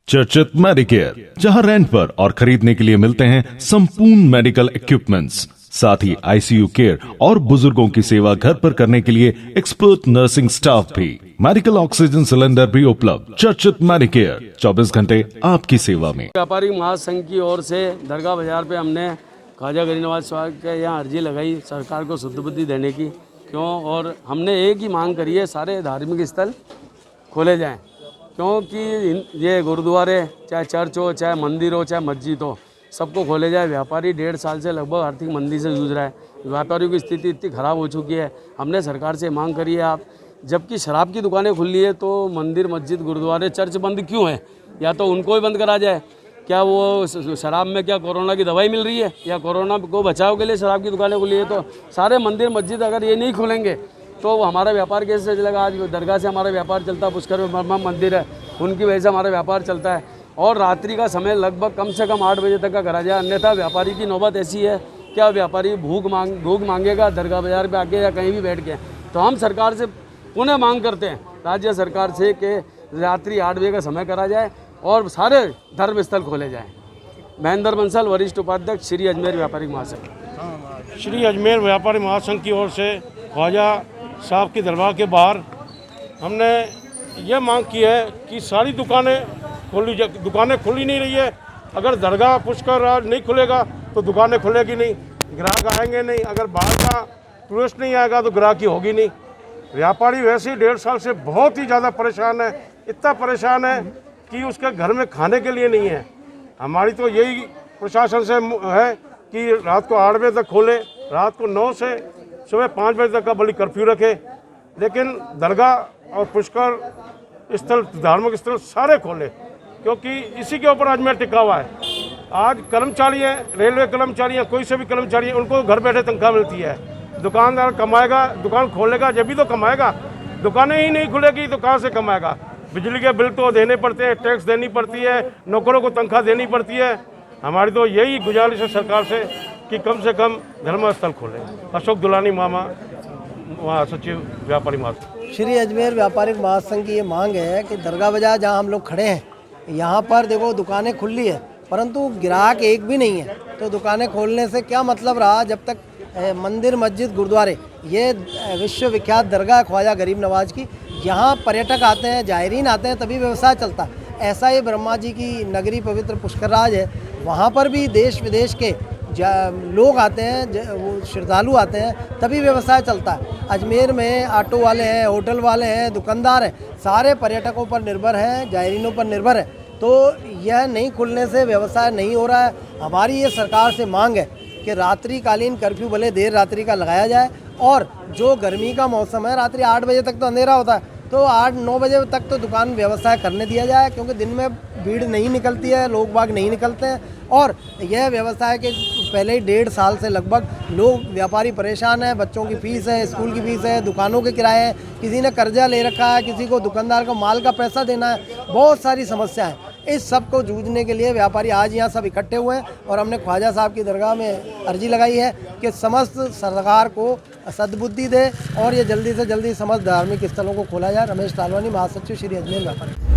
चर्चित मेडिकेयर, जहां रेंट पर और खरीदने के लिए मिलते हैं संपूर्ण मेडिकल इक्विपमेंट्स, साथ ही आईसीयू केयर और बुजुर्गों की सेवा घर पर करने के लिए एक्सपर्ट नर्सिंग स्टाफ भी, मेडिकल ऑक्सीजन सिलेंडर भी उपलब्ध। चर्चित मेडिकेयर 24 घंटे आपकी सेवा में। व्यापारी महासंघ की ओर से दरगाह बाजार पे हमने ख्वाजा गरीब नवाज साहब के यहाँ अर्जी लगाई सरकार को शुद्ध बुद्धि देने की। क्यों? और हमने एक ही मांग करी है, सारे धार्मिक स्थल खोले जाएं, क्योंकि ये गुरुद्वारे चाहे चर्च हो, चाहे मंदिर हो, चाहे मस्जिद हो, सबको खोले जाए। व्यापारी 1.5 साल से लगभग आर्थिक मंदी से जूझ रहा है। व्यापारियों की स्थिति इतनी ख़राब हो चुकी है। हमने सरकार से मांग करी है, आप जबकि शराब की दुकानें खुली है तो मंदिर, मस्जिद, गुरुद्वारे, चर्च बंद क्यों है? या तो उनको भी बंद करा जाए। क्या वो शराब में क्या कोरोना की दवाई मिल रही है, या कोरोना को बचाव के लिए शराब की दुकानें खुली है? तो सारे मंदिर, मस्जिद अगर ये नहीं खुलेंगे तो हमारा व्यापार कैसे चलेगा? आज दरगाह से हमारा व्यापार चलता है, पुष्कर में मंदिर है, उनकी वजह से हमारा व्यापार चलता है। और रात्रि का समय लगभग कम से कम 8 बजे तक का करा जाए, अन्यथा व्यापारी की नौबत ऐसी है, क्या व्यापारी भूख मांगेगा दरगाह बाजार पे आके या कहीं भी बैठ के? तो हम सरकार से पुनः मांग करते हैं, राज्य सरकार से, कि रात्रि 8 बजे का समय करा जाए और सारे धर्म स्थल खोले जाएँ। महेंद्र बंसल, वरिष्ठ उपाध्यक्ष, श्री अजमेर व्यापारिक महासंघ। श्री अजमेर व्यापारी महासंघ की ओर से ख्वाजा साहब की दरबार के बाहर हमने ये मांग की है कि सारी दुकानें खुली नहीं रही है। अगर दरगाह पुष्कर नहीं खुलेगा तो दुकानें खुलेगी नहीं, ग्राहक आएंगे नहीं। अगर बाहर का टूरिस्ट नहीं आएगा तो ग्राहकी होगी नहीं। व्यापारी वैसे ही 1.5 साल से बहुत ही ज़्यादा परेशान है, इतना परेशान है कि उसके घर में खाने के लिए नहीं है। हमारी तो यही प्रशासन से है कि रात को 8 बजे तक खोले, रात को 9 से सुबह 5 बजे तक का बड़ी कर्फ्यू रखे, लेकिन दरगाह और पुष्कर स्थल, धार्मिक स्थल सारे खोले, क्योंकि इसी के ऊपर अजमेर टिका हुआ है। आज कर्मचारी हैं, रेलवे कर्मचारी हैं, कोई से भी कर्मचारी हैं, उनको घर बैठे तनख्वाह मिलती है। दुकानदार कमाएगा, दुकान खोलेगा जब भी तो कमाएगा। दुकानें ही नहीं खुलेगी तो कहाँ से कमाएगा? बिजली के बिल तो देने पड़ते हैं, टैक्स देनी पड़ती है, नौकरों को तनख्वाह देनी पड़ती है। हमारी तो यही गुजारिश है सरकार से कि कम से कम धर्मस्थल खोलें। अशोक दुलानी मामा, महासचिव व्यापारी महासंघ। श्री अजमेर व्यापारिक महासंघ की ये मांग है कि दरगाह बाजार जहाँ हम लोग खड़े हैं, यहाँ पर देखो दुकानें खुली है परंतु ग्राहक एक भी नहीं है। तो दुकानें खोलने से क्या मतलब रहा, जब तक मंदिर, मस्जिद, गुरुद्वारे, ये विश्वविख्यात दरगाह ख्वाजा गरीब नवाज की, यहाँ पर्यटक आते हैं, जायरीन आते हैं, तभी व्यवसाय चलता है। ऐसा ही ब्रह्मा जी की नगरी पवित्र पुष्करराज है, वहाँ पर भी देश विदेश के लोग आते हैं, वो श्रद्धालु आते हैं, तभी व्यवसाय चलता है। अजमेर में ऑटो वाले हैं, होटल वाले हैं, दुकानदार हैं, सारे पर्यटकों पर निर्भर हैं, जायरीनों पर निर्भर है। तो यह नहीं खुलने से व्यवसाय नहीं हो रहा है। हमारी ये सरकार से मांग है कि रात्रिकालीन कर्फ्यू भले देर रात्रि का लगाया जाए, और जो गर्मी का मौसम है, रात्रि 8 बजे तक तो अंधेरा होता है, तो 8-9 बजे तक तो दुकान व्यवसाय करने दिया जाए, क्योंकि दिन में भीड़ नहीं निकलती है, लोग बाग नहीं निकलते हैं। और यह व्यवसाय के पहले ही 1.5 साल से लगभग लोग, व्यापारी परेशान है। बच्चों की फीस है, स्कूल की फीस है, दुकानों के किराए हैं, किसी ने कर्जा ले रखा है, किसी को दुकानदार को माल का पैसा देना है, बहुत सारी समस्या है। इस सब को जूझने के लिए व्यापारी आज यहाँ सब इकट्ठे हुए हैं, और हमने ख्वाजा साहब की दरगाह में अर्जी लगाई है कि समस्त सरकार को सद्बुद्धि दे और ये जल्दी से जल्दी समस्त धार्मिक स्थलों को खोला जाए। रमेश तालवानी, महासचिव, श्री अजमेर व्यापारी।